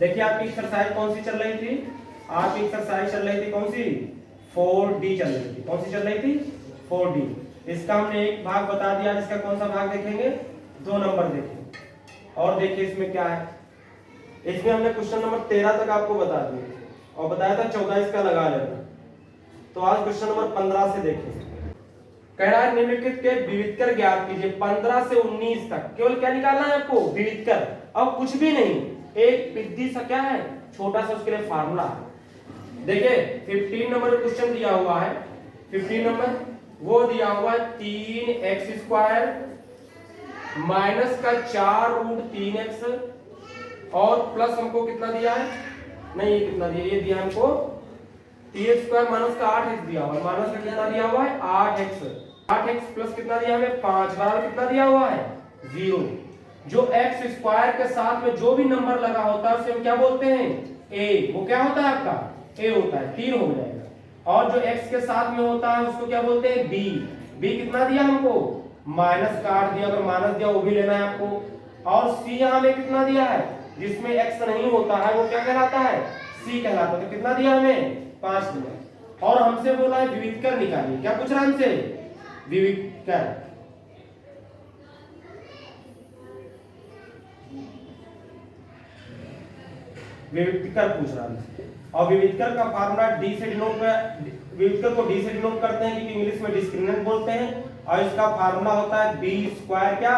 देखिए आपकी एक्सरसाइज कौन सी चल रही थी, आपकी एक्सरसाइज चल रही थी कौन सी, 4D चल रही थी। कौन सी चल रही थी, 4D। इसका हमने एक भाग बता दिया, इसका कौन सा भाग देखेंगे, 2 नंबर देखेंगे। और देखिए इसमें क्या है, इसमें हमने क्वेश्चन नंबर 13 तक आपको बता दिया और बताया था 14 इसका लगा लेना। तो आज क्वेश्चन नंबर 15 से देखें। कह रहा है निम्नलिखित के विविधकर ज्ञात कीजिए। 15 से 19 तक केवल क्या निकालना है आपको, विविधकर। अब कुछ भी नहीं, एक विधि सा क्या है, छोटा सा उसके लिए फार्मूला है। देखिए 15 नंबर क्वेश्चन दिया हुआ है, 15 नंबर वो दिया हुआ है 3x² माइनस का 4√3x और प्लस हमको कितना दिया है, नहीं ये कितना दिया, ये दिया हमको 3x² माइनस का 8x दिया हुआ है, माइनस का कितना दिया हुआ है 8x प्लस कितना दिया हमें 5 बराबर कितना दिया हुआ है 0। जो x² के साथ में जो भी नंबर लगा होता है उसे हम क्या बोलते हैं, a। वो क्या होता है आपका a होता है, 3 हो जाएगा। और जो x के साथ में होता है उसको क्या बोलते हैं b। कितना दिया हमको, माइनस का 8 दिया, अगर माइनस दिया वो भी लेना है आपको। और c यहाँ में कितना दिया है, जिसमें x नहीं होता है वो क्या कहलाता है, c कहलाता है। तो कितना दिया हमें, 5 दिया। और हमसे बोला है विविधकर निकालिए। क्या पूछ रहा है हमसे, विविधकर। विविधकर पूछ रहा है। और विविधकर का फार्मूला डी से डिनोट कर, विविधकर को डी से डिनोट करते हैं क्योंकि इंग्लिश में डिस्क्रिमिनेंट बोलते हैं। और इसका फार्मूला होता है b² क्या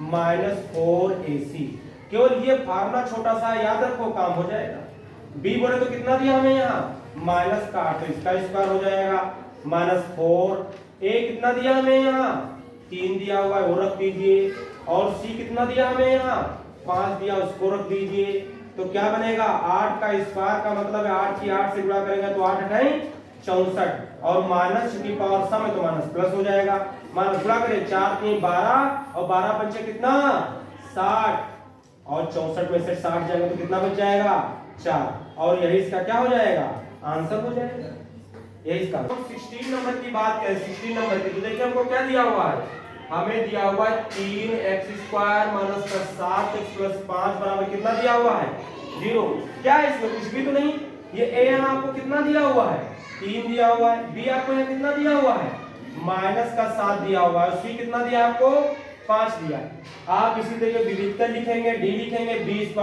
-4ac। केवल ये फार्मूला छोटा सा याद रखो, काम हो जाएगा। b बोले तो कितना दिया हमें यहाँ, माइनस का 8, तो इसका स्क्वायर हो जाएगा -4। a कितना दिया हमें यहाँ, 3 दिया हुआ है वो रख दीजिए। और c कितना दिया हमें यहाँ, 5 दिया, उसको रख दीजिए। तो क्या बनेगा, 8 का स्क्वायर का मतलब है 8 की 8 से गुणा करेंगे तो 8 8 64। और माइनस की पावर सम है तो माइनस प्लस हो जाएगा। माइनस गुणा करें 4 3 12 और 12 पंचे कितना 60 और 64 में से 60 जाएगा तो कितना बच जाएगा 4। और यही इसका क्या हो जाएगा, आंसर हो जाएगा। यही इसका 16 नंबर की बात करें, 16 नंबर की, तो देखिए हमको क्या दिया हुआ है, हमें दिया हुआ है 3x² माइनस का 7x प्लस 5 बराबर कितना दिया हुआ है 0। क्या है इसमें, कुछ भी तो नहीं। ये a यहाँ आपको कितना दिया हुआ है, 3 दिया हुआ है। b आपको यहाँ कितना दिया हुआ है, माइनस का 7 दिया हुआ है। c कितना दिया आपको, 5 दिया। आप इसी तरीके विविधकर लिखेंगे, d लिखेंगे, b²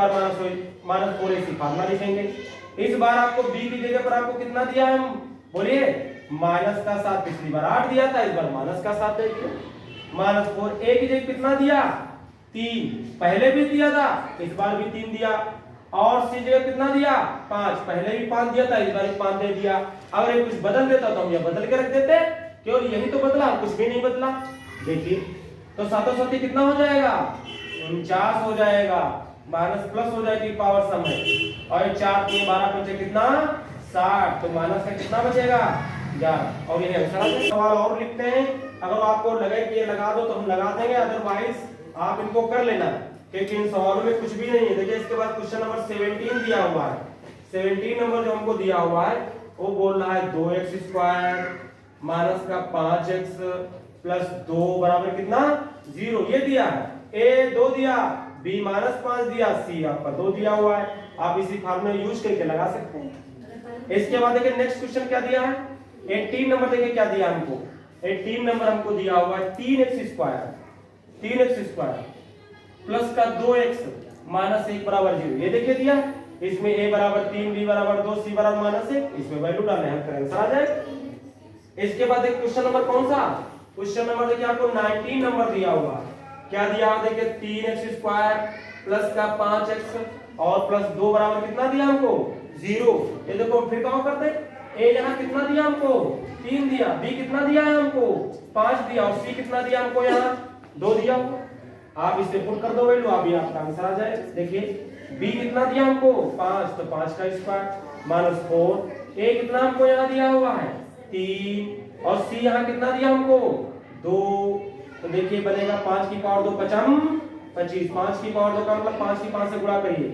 माइनस 4ac फार्मूला लिखेंगे। इस बार आपको b की जगह पर आपको कितना दिया है, बोलिए माइनस का 7। पिछली बार 8 दिया था, इस बार माइनस का 7 दे दिया। -4 a की जगह कितना दिया, 3, पहले भी दिया था इस बार भी 3 दिया। और c जगह कितना दिया, 5, पहले भी 5 दिया था इस बार भी 5 दे दिया। अगर ये कुछ बदल देता तो हम ये बदल के रख देते, केवल यही तो बदला, कुछ भी नहीं बदला। देखिए तो 7 कितना हो जाएगा, 49 हो जाएगा, माइनस प्लस हो जाएगी पावर सम है। और 4 3 12 पंचे कितना 60, तो माइनस का कितना बचेगा 11। और ये आंसर है। सवाल और लिखते हैं, अगर आपको लगे कि ये लगा दो तो हम लगा देंगे, अदरवाइज आप इनको कर लेना क्योंकि इन सवालों में कुछ भी नहीं है। देखिए इसके बाद क्वेश्चन नंबर 17 दिया हुआ है। 17 नंबर जो हमको दिया हुआ है वो बोल रहा है 2x² माइनस का 5x प्लस 2 बराबर कितना 0। ये दिया है, a 2 दिया, b -5 दिया, c आपका 2 दिया हुआ है। आप इसी फार्मूला यूज करके लगा सकते हैं। इसके बाद देखिए नेक्स्ट क्वेश्चन क्या दिया है, 18 नंबर देखिए क्या दिया हमको। 18 नंबर हमको दिया हुआ है 3x² प्लस का 2x माइनस 1 बराबर 0। ये देखिए दिया, इसमें a बराबर 3, b बराबर 2, c बराबर -1, इसमें वैल्यू डालने हैं, आंसर आ जाएगा। इसके बाद एक क्वेश्चन नंबर कौन सा, क्वेश्चन नंबर देखिए आपको 19 नंबर दिया हुआ है। क्या दिया हुआ देखिए 3x² प्लस का 5x और प्लस 2 बराबर कितना दिया हमको 0। ये देखो फिर कहां करते हैं, a यहाँ कितना दिया हमको 3 दिया, b कितना दिया है हमको 5 दिया और c कितना दिया हमको यहाँ 2 दिया। आप इसे पुट कर दो वैल्यू, अभी आपका आंसर आ जाए। देखिए b कितना दिया हमको 5, तो 5 का स्क्वायर -4। a कितना हमको यहाँ दिया हुआ है 3 और c यहाँ कितना दिया हमको 2। तो देखिए बनेगा 5 की पावर 2 5 25, 5 की पावर 2 का मतलब 5 की 5 से गुणा करिए,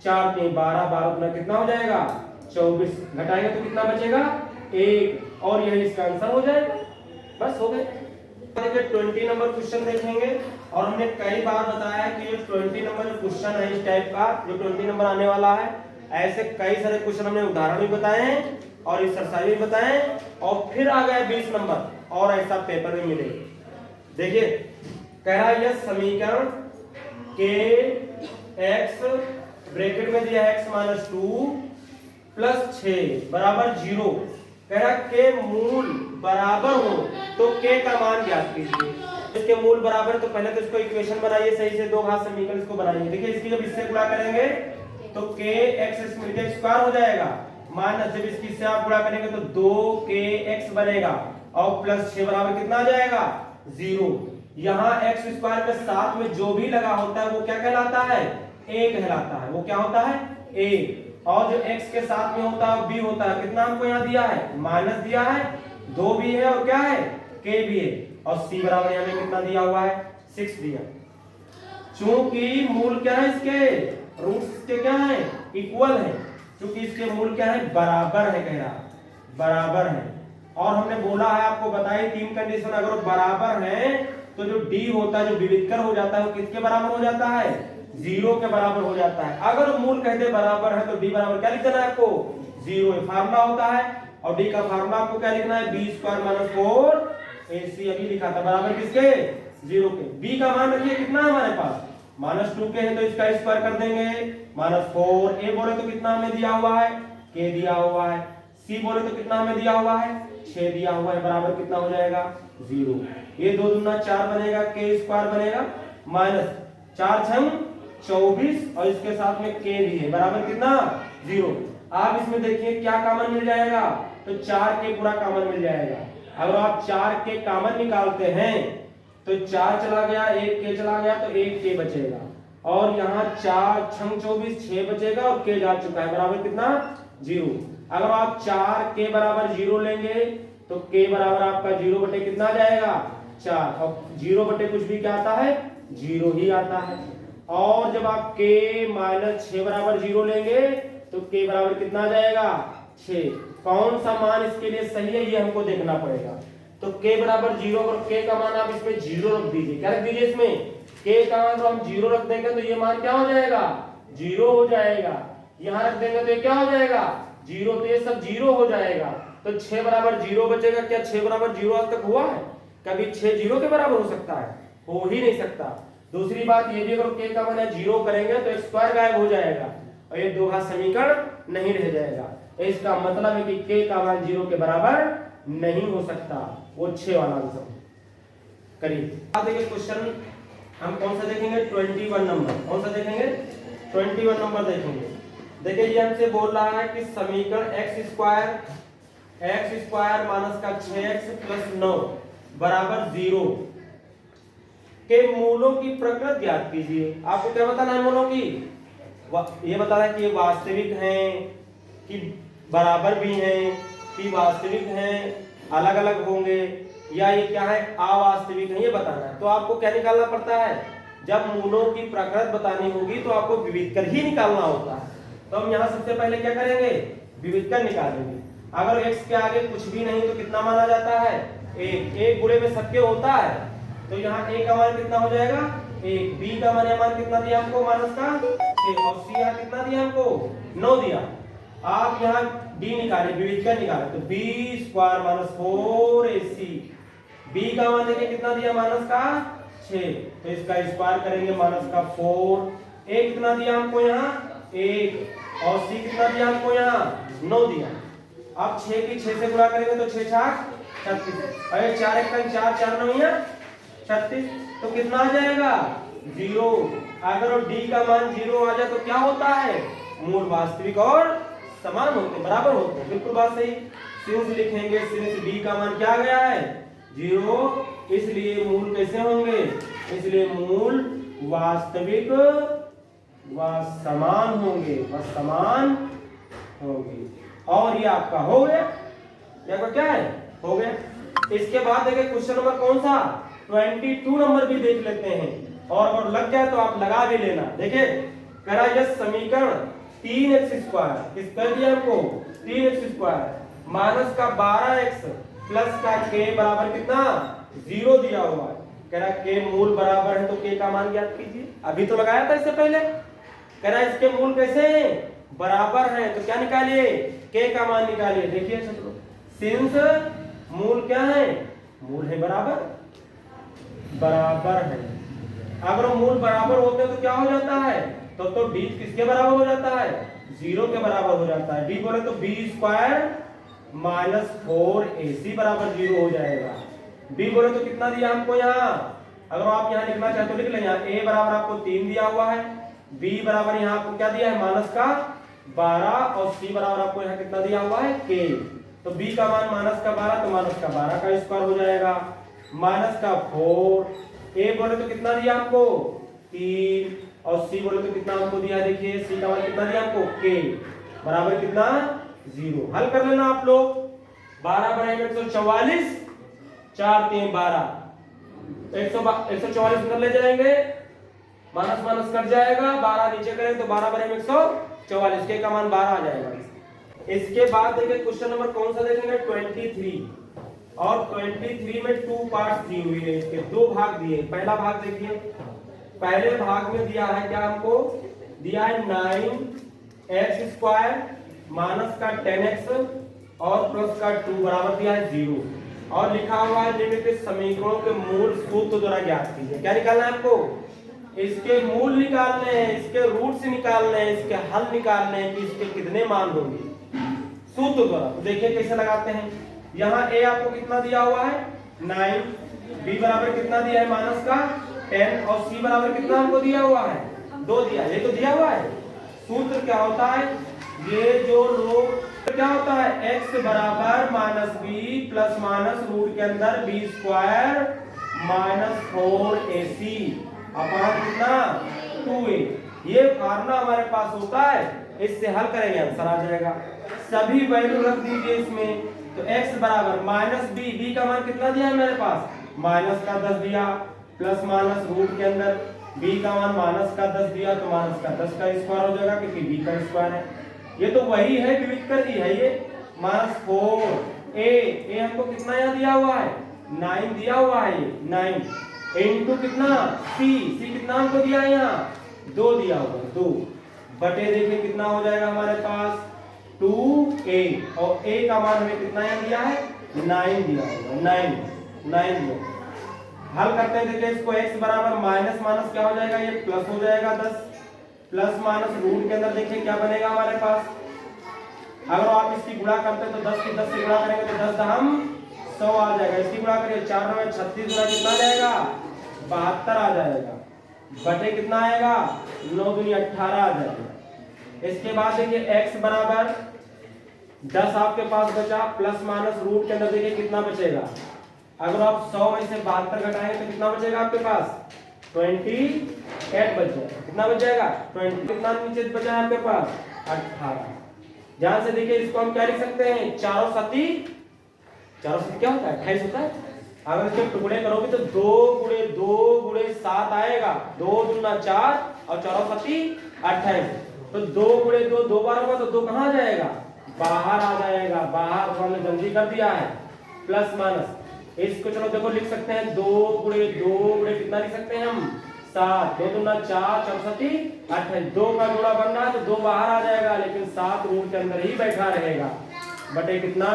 4 3 12, 12 गुना कितना हो जाएगा 24, घटाएंगे तो कितना बचेगा 1। और यही इसका आंसर हो जाएगा। बस हो गए। देखिए 20 नंबर क्वेश्चन देखेंगे और हमने कई बार बताया कि ये 20 नंबर जो क्वेश्चन है इस टाइप का, जो 20 नंबर आने वाला है, ऐसे कई सारे क्वेश्चन हमने उदाहरण भी बताए हैं और एक्सरसाइज भी बताए और फिर आ गए 20 नंबर और ऐसा पेपर में मिले। देखिए कह रहा है यह समीकरण के एक्स ब्रैकेट में दिया है x - 2 प्लस 6 बराबर 0। कह रहा के मूल बराबर हो तो के का मान ज्ञात कीजिए। इसके मूल बराबर तो पहले तो इसको इक्वेशन बनाइए सही से, दो घात समीकरण इसको बनाइए। देखिए इसकी जब इससे गुणा करेंगे तो के एक्स मिलकर स्क्वायर हो जाएगा, माइनस जब इसकी से आप गुणा करेंगे तो 2kx बनेगा और प्लस 6 बराबर कितना आ जाएगा 0। यहाँ एक्स स्क्वायर के साथ में जो भी लगा होता है वो क्या कहलाता है, a कहलाता है। वो क्या होता है a। और जो x के साथ में होता है b होता है, कितना हमको यहाँ दिया है माइनस दिया है, 2 भी है और क्या है k भी है, और c बराबर यहाँ में कितना दिया हुआ है 6 दिया। चूंकि मूल क्या है इसके, रूट्स इसके क्या है इक्वल है, क्योंकि इसके मूल क्या है बराबर है, कह रहा बराबर है। और हमने बोला है आपको बताई 3 कंडीशन, अगर वो बराबर है तो जो d होता है जो विविधकर हो जाता है वो किसके बराबर हो जाता है 0 के बराबर हो जाता है। अगर मूल कहते बराबर है तो d बराबर क्या लिख देना है आपको 0 फार्मूला होता है, और d का फार्मूला आपको क्या लिखना है b² - 4ac अभी लिखा था बराबर किसके 0 के। b का मान रखिए कितना है हमारे पास -2 के है तो इसका स्क्वायर कर देंगे -4। a बोले तो कितना हमें दिया हुआ है k दिया हुआ है, c बोले तो कितना हमें दिया हुआ है 6 दिया हुआ है, बराबर कितना हो जाएगा 0। ये 2 दूना 4 बनेगा, k² बनेगा माइनस 4 छंग 24 और इसके साथ में k भी है बराबर कितना 0। आप इसमें देखिए क्या कॉमन मिल जाएगा तो 4k पूरा कॉमन मिल जाएगा। अगर आप 4k कॉमन निकालते हैं तो 4 चला गया, 1k चला गया तो 1k बचेगा, और यहाँ 4 छंग 24 6 बचेगा और k जा चुका है बराबर कितना 0। अगर आप 4k बराबर 0 लेंगे तो k बराबर आपका 0 बटे कितना आ जाएगा 4, और 0 बटे कुछ भी क्या आता है 0 ही आता है। और जब आप k - 6 बराबर 0 लेंगे तो k बराबर कितना आ जाएगा 6। कौन सा मान इसके लिए सही है ये हमको देखना पड़ेगा। तो k बराबर 0, और k का मान आप इसमें 0 रख दीजिए। क्या रख दीजिए इसमें k का मान, तो हम 0 रख देंगे तो ये मान क्या हो जाएगा 0 हो जाएगा। यहाँ रख देंगे तो ये क्या हो जाएगा 0, तो ये सब 0 हो जाएगा। तो 6 बराबर 0 बचेगा। क्या 6 बराबर 0 आज तक हुआ है कभी 6 0 के बराबर हो सकता है, हो ही नहीं सकता। दूसरी बात ये भी अगर k का मान 0 करेंगे तो स्क्वायर गायब हो जाएगा और ये दो घात समीकरण नहीं रह जाएगा। इसका मतलब है कि k का मान 0 के बराबर नहीं हो सकता, वो 6 वाला आंसर करिए। अब देखिए क्वेश्चन हम कौन सा देखेंगे 21 नंबर, कौन सा देखेंगे 21 नंबर देखेंगे। देखिए ये हमसे बोल रहा है कि समीकरण x² माइनस का 6x प्लस 9 बराबर 0 के मूलों की प्रकृति ज्ञात कीजिए। आपको क्या बताना है मूलों की, ये बताना है कि ये वास्तविक हैं कि बराबर भी हैं कि वास्तविक हैं अलग अलग होंगे, या ये क्या है अवास्तविक है, ये बताना है। तो आपको क्या निकालना पड़ता है, जब मूलों की प्रकृति बतानी होगी तो आपको विविधकर ही निकालना होता है। तो हम यहाँ सबसे पहले क्या करेंगे विविधकर निकालेंगे। अगर x के आगे कुछ भी नहीं तो कितना माना जाता है 1, 1 गुणे में सबके होता है, तो यहाँ a का मान कितना हो जाएगा 1, b का मान कितना दिया हमको माइनस का 6, और c यहाँ कितना दिया हमको 9 दिया। आप यहाँ d निकाले विविधकर निकाले तो b² - 4ac, b का मान देखिए कितना दिया माइनस का 6, तो इसका स्क्वायर करेंगे माइनस का 4, a कितना दिया हमको यहाँ 1, और c कितना दिया हमको यहाँ 9 दिया। अब 6 की 6 से गुणा करेंगे तो 6 छाक 36, अरे 4 1 4 4 9 36, तो कितना आ जाएगा 0। अगर d का मान 0 आ जाए तो क्या होता है मूल वास्तविक और समान होते बराबर होते हैं। बिल्कुल बात सही। सिंस लिखेंगे, सिंस d का मान क्या आ गया है 0, इसलिए मूल कैसे होंगे, इसलिए मूल वास्तविक व समान होंगे, और ये आपका हो गया, ये आपका क्या है हो गया। इसके बाद देखिए क्वेश्चन नंबर कौन सा 22 नंबर भी देख लेते हैं, और अगर लग जाए तो आप लगा भी लेना। देखिए कह रहा है यह समीकरण 3x² किस कर दिया हमको 3x² माइनस का 12x प्लस का k बराबर कितना 0 दिया हुआ है। कह रहा के मूल बराबर है तो के का मान ज्ञात कीजिए। अभी तो लगाया था इससे पहले, कह रहा इसके मूल कैसे हैं, बराबर हैं, तो क्या निकालिए, के का मान निकालिए। देखिए छात्रों, सिंस मूल क्या है, मूल है बराबर, बराबर है। अगर मूल बराबर होते हैं तो क्या हो जाता है, तो डी किसके बराबर हो जाता है, 0 के बराबर हो जाता है। डी बोले तो बी स्क्वायर माइनस 4ac बराबर 0 हो जाएगा। बी बोले तो कितना दिया हमको यहाँ, अगर आप यहाँ लिखना चाहते तो लिख लें, यहाँ a बराबर आपको 3 दिया हुआ है, b बराबर यहाँ आपको क्या दिया है माइनस का 12 और c बराबर आपको यहाँ कितना दिया हुआ है k। तो b का मान माइनस का 12 तो माइनस का 12 का स्क्वायर हो जाएगा, माइनस का 4। a बोले तो कितना दिया हमको 3 और c बोले तो कितना हमको दिया, देखिए c का मान कितना दिया हमको k बराबर कितना 0। हल कर लेना आप लोग, 12 बराबर 144, 4 3 12, 144 अंदर ले जाएंगे, माइनस माइनस कट जाएगा, 12 नीचे करें तो 12 बराबर 144, के का मान 12 आ जाएगा। इसके बाद देखिए क्वेश्चन नंबर कौन सा देखेंगे 23, और 23 में 2 पार्ट्स दी हुई है, इसके 2 भाग दिए। पहला भाग देखिए, पहले भाग में दिया है क्या हमको, दिया है 9x स्क्वायर माइनस का 10x और प्लस का 2 बराबर दिया है 0, और लिखा हुआ है निम्नलिखित समीकरणों के मूल सूत्र द्वारा ज्ञात कीजिए। क्या निकालना है आपको, इसके मूल निकालने हैं, इसके रूट्स निकालने हैं, इसके हल निकालने हैं कि इसके कितने मान होंगे सूत्र द्वारा। तो देखिए कैसे लगाते हैं, यहाँ a आपको कितना दिया हुआ है 9, b बराबर कितना दिया है माइनस का 10 और c बराबर कितना हमको दिया हुआ है 2 दिया, ये तो दिया हुआ है। सूत्र क्या होता है, ये जो लोग क्या होता है x बराबर minus b plus minus root के अंदर b square minus 4ac upon कितना 2a, ये फार्मूला हमारे पास होता है, इससे हल करेंगे आंसर आ जाएगा। सभी वैल्यू रख दीजिए इसमें, तो x बराबर माइनस b का मान कितना दिया है मेरे पास माइनस का 10 दिया, प्लस माइनस रूट के अंदर b का मान माइनस का 10 दिया तो माइनस का 10 का स्क्वायर हो जाएगा क्योंकि b का स्क्वायर है। ये तो वही है, विविध कर दी है ये, माइनस 4a हमको कितना यहाँ दिया हुआ है 9 दिया हुआ है, ये 9 इनटू कितना c कितना हमको दिया है यहाँ 2 दिया हुआ है 2 बटे देखिए कितना हो जाएगा हमारे पास 2a, और a का मान हमें कितना यहाँ दिया है 9 दिया होगा 9 दिया। हल करते हैं, देखिए इसको x बराबर माइनस माइनस क्या हो जाएगा, ये प्लस हो जाएगा 10, प्लस माइनस रूट के अंदर देखिए क्या बनेगा हमारे पास, अगर आप इसकी गुणा करते हैं तो 10 की 10 से गुणा करेंगे तो 10 दहम 100 आ जाएगा, इसकी गुणा करिए 4 में 36 गुना कितना आ जाएगा 72 आ जाएगा, बटे कितना आएगा 9 दूनी 18 आ जाएगा। इसके बाद देखिए x बराबर 10 आपके पास बचा, प्लस माइनस रूट के अंदर देखिए कितना बचेगा, अगर आप 100 में से 72 घटाएंगे तो कितना बचेगा आपके पास 28 बच जाएगा, कितना बच जाएगा 20, कितना नीचे बचा है आपके पास 18। ध्यान से देखिए इसको हम क्या लिख सकते हैं, 4 सती क्या होता है 28 होता है, अगर इसके टुकड़े करोगे तो 2 गुणे 7 आएगा, 2 दूना 4 और 4 सती 28, तो 2 गुणे 2 बार होगा तो 2 कहाँ जाएगा बाहर आ जाएगा, बाहर हमने जल्दी कर दिया है, प्लस माइनस इसको चलो देखो लिख सकते हैं 2 गुणे कितना लिख सकते हैं हम 7, 2 दूना 4 4 सती 28, 2 का जोड़ा बन रहा है तो 2 बाहर आ जाएगा, लेकिन 7 रूट के अंदर ही बैठा रहेगा, बटे कितना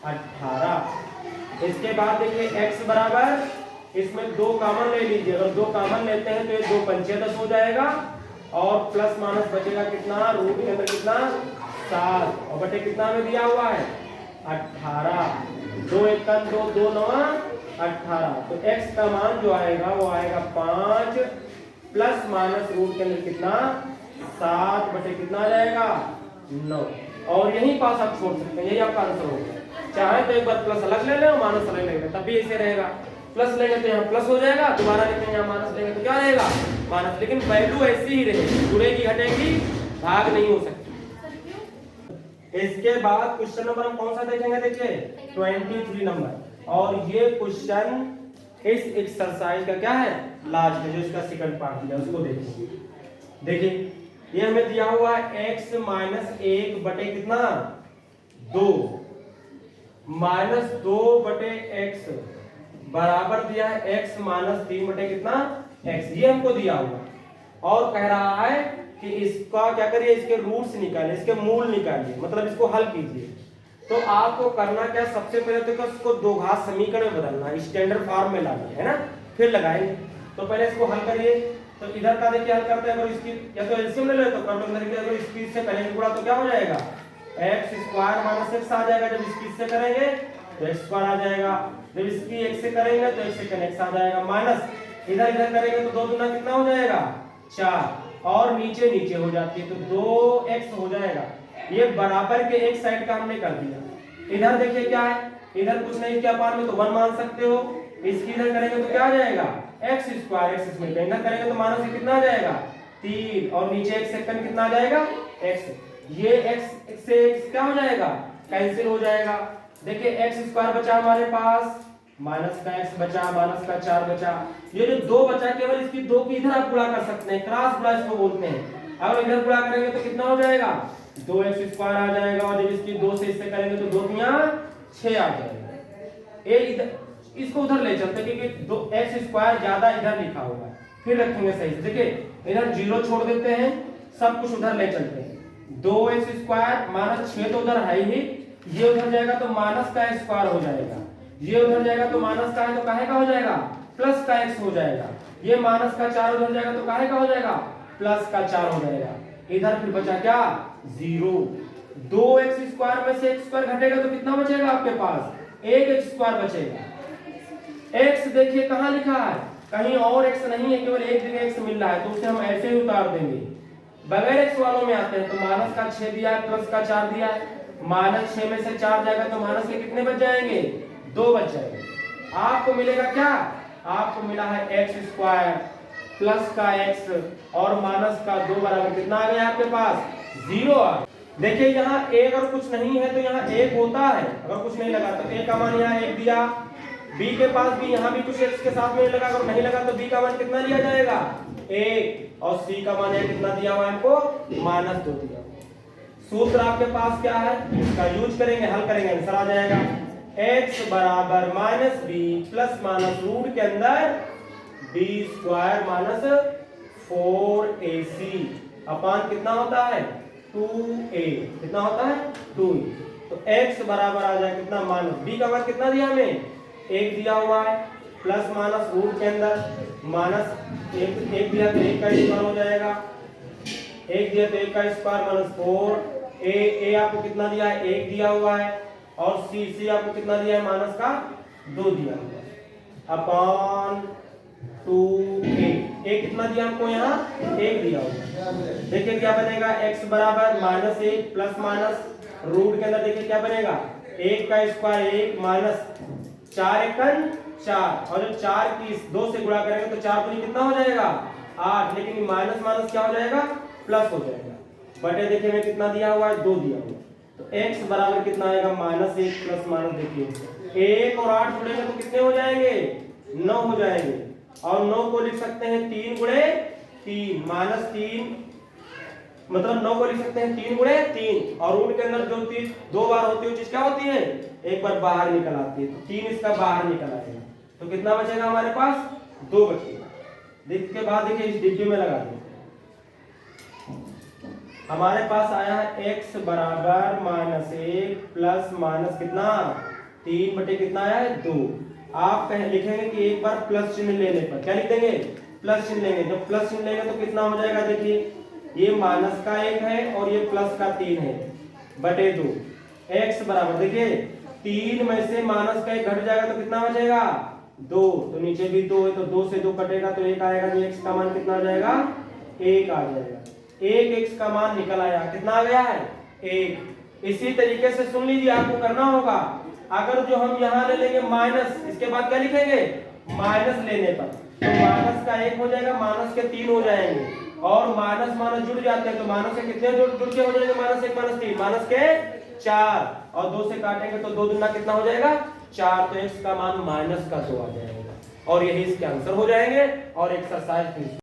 18। इसके बाद देखिए x बराबर, इसमें 2 कॉमन ले लीजिए, अगर 2 कॉमन लेते हैं तो ये 2 पंचे 10 हो जाएगा, और प्लस माइनस बचेगा कितना रूट के अंदर कितना 7, और बटे कितना में दिया हुआ है 18, 2 1 2 2 9 18, तो x का मान जो आएगा वो आएगा 5 प्लस माइनस रूट के अंदर कितना 7 बटे कितना आ जाएगा 9, और यहीं पास आप छोड़ सकते हैं, यही आपका आंसर होगा। चाहे तो एक बार प्लस अलग ले लें और माइनस अलग ले लें, तब भी ऐसे रहेगा, प्लस लेंगे तो यहाँ प्लस हो जाएगा, दोबारा लेंगे यहाँ माइनस लेंगे तो क्या रहेगा माइनस, लेकिन वैल्यू ऐसी ही रहेगी, जुड़ेगी घटेगी, भाग नहीं हो सकती। इसके बाद क्वेश्चन नंबर हम कौन सा देखेंगे, देखिए 23 नंबर, और ये क्वेश्चन इस एक्सरसाइज का क्या है लास्ट है, जो इसका सेकंड पार्ट है उसको देखेंगे। देखिए ये हमें दिया हुआ है x माइनस 1 बटे कितना 2 माइनस 2 बटे x बराबर दिया है x माइनस 3 बटे कितना x, ये हमको दिया हुआ और कह रहा है कि इसका क्या करिए, इसके रूट्स निकालिए, इसके मूल निकालिए, मतलब इसको हल कीजिए। तो आपको करना क्या, सबसे पहले तो इसको दो घात समीकरण में बदलना, स्टैंडर्ड फॉर्म में लाना है ना, फिर लगाएंगे। तो पहले इसको हल करिए। तो इधर का देखिए हल करते हैं, अगर इसकी या तो एलसीएम ले ले तो कर लो, अगर इसकी इससे करेंगे गुणा तो क्या हो जाएगा, x स्क्वायर माइनस x आ जाएगा। जब इसकी इससे करेंगे तो x स्क्वायर आ जाएगा, जब इसकी x से करेंगे तो x सेकंड x आ जाएगा, माइनस इधर इधर करेंगे तो 2 दूना कितना हो जाएगा 4, और नीचे नीचे हो जाती है तो 2x हो जाएगा। ये बराबर के एक साइड का हमने कर दिया। इधर देखिए क्या है, इधर कुछ नहीं क्या पार में तो 1 मान सकते हो, इसकी इधर करेंगे तो क्या आ जाएगा x स्क्वायर, x इसमें इधर करेंगे तो माइनस से कितना आ जाएगा 3, और नीचे x सेकंड कितना आ जाएगा x। ये x से x क्या हो जाएगा, कैंसिल हो जाएगा। देखिए x स्क्वायर बचा हमारे पास, माइनस का x बचा, माइनस का 4 बचा, ये जो 2 बचा केवल इसकी 2 की इधर आप गुणा कर सकते हैं, क्रॉस गुणा इसको बोलते हैं। अगर इधर गुणा करेंगे तो कितना हो जाएगा 2x स्क्वायर आ जाएगा, और जब इसकी 2 से इससे करेंगे तो 2 तिया 6 आ जाएगा। ए इधर इसको उधर ले चलते हैं क्योंकि 2x स्क्वायर ज्यादा इधर लिखा होगा, फिर रखेंगे सही से। देखिए इधर 0 छोड़ देते हैं, सब कुछ उधर ले चलते हैं। 2x स्क्वायर माइनस 6 तो उधर है ही, ये उधर जाएगा तो माइनस का स्क्वायर हो जाएगा, ये उधर जाएगा तो माइनस का है तो काहे का हो जाएगा प्लस का x हो जाएगा, ये माइनस का 4 उधर जाएगा तो काहे का हो जाएगा प्लस का 4 हो जाएगा। इधर फिर बचा क्या 0, 2x स्क्वायर में से x स्क्वायर घटेगा तो कितना बचेगा आपके पास 1x स्क्वायर बचेगा। x देखिए कहां लिखा है, कहीं और x नहीं है, केवल एक जगह x मिल रहा है, तो उसे हम ऐसे ही उतार देंगे। बगैर x वालों में आते हैं तो माइनस का 6 दिया है, प्लस का 4 दिया है, माइनस 6 में से 4 जाएगा तो माइनस के कितने बच जाएंगे 2 बच जाएंगे। आपको मिलेगा क्या, आपको मिला है x स्क्वायर प्लस का x और माइनस का 2 बराबर कितना आ गया आपके पास 0 आ। देखिए यहाँ a अगर कुछ नहीं है तो यहाँ 1 होता है, अगर कुछ नहीं लगा तो a का मान यहाँ 1 दिया, b के पास भी यहाँ भी कुछ x के साथ में लगा, अगर नहीं लगा तो b का मान कितना लिया जाएगा 1, और c का मान कितना दिया हुआ है हमको -2 दिया। सूत्र आपके पास क्या है, इसका यूज करेंगे, हल करेंगे, आंसर आ जाएगा x बराबर -b प्लस माइनस रूट के अंदर b स्क्वायर माइनस 4ac अपान कितना होता है 2a, कितना होता है 2a। तो x बराबर आ जाए कितना माइनस b का मान कितना दिया हमें 1 दिया हुआ है, प्लस माइनस रूट के अंदर माइनस 1 दिया तो 1 का स्क्वायर हो जाएगा, 1 दिया तो 1 का स्क्वायर माइनस 4, a आपको कितना दिया है 1 दिया हुआ है, और c आपको कितना दिया है माइनस का 2 दिया हुआ है अपॉन 2a कितना दिया हमको यहाँ 1 दिया हुआ। देखिए क्या बनेगा x बराबर -1 प्लस माइनस रूट के अंदर देखिए क्या बनेगा 1 का स्क्वायर 1 माइनस 4 एकन 4, और जब 4 की 2 से गुणा करेंगे तो 4 दूनी कितना हो जाएगा 8, लेकिन माइनस माइनस क्या हो जाएगा प्लस हो जाएगा। बटे देखिए में कितना दिया हुआ है 2 दिया हुआ, तो x बराबर कितना आएगा -1 प्लस माइनस देखिए 1 और 8 जुड़ेंगे तो कितने हो जाएंगे 9 हो जाएंगे, और 9 को लिख सकते हैं 3 गुणे 3 -3, मतलब 9 को लिख सकते हैं 3 गुणे 3, और रूट के अंदर जो चीज 2 बार होती है वो चीज क्या होती है एक बार बाहर निकल आती है, तो 3 इसका बाहर निकल आएगा, तो कितना बचेगा हमारे पास 2 बचेगा। इसके बाद देखिए इस डिग्री में लगा दें, हमारे पास आया है x बराबर -1 प्लस माइनस कितना 3 बटे कितना आया है 2। आप लिखेंगे कि एक बार प्लस चिन्ह लेने पर क्या लिख देंगे प्लस चिन्ह लेंगे, जब प्लस चिन्ह लेंगे तो कितना हो जाएगा देखिए ये माइनस का 1 है और ये प्लस का 3 है बटे 2, x बराबर देखिए 3 में से माइनस का 1 घट जाएगा तो कितना बचेगा 2, तो नीचे भी 2 है तो 2 से 2 कटेगा तो 1 आएगा, तो x का मान कितना आ जाएगा 1 आ जाएगा, 1 x का मान निकल आया, कितना आ गया है 1। इसी तरीके से सुन लीजिए आपको करना होगा, अगर जो हम यहाँ ले लेंगे माइनस, इसके बाद क्या लिखेंगे माइनस लेने पर, तो माइनस का 1 हो जाएगा, माइनस के 3 हो जाएंगे, और माइनस माइनस जुड़ जाते हैं तो माइनस के कितने जुड़ के हो जाएंगे -1 -3 माइनस के 4, और 2 से काटेंगे तो 2 दूना कितना हो जाएगा 4, तो x का मान -2 आ जाएगा, और यही इसके आंसर हो जाएंगे। और एक्सरसाइज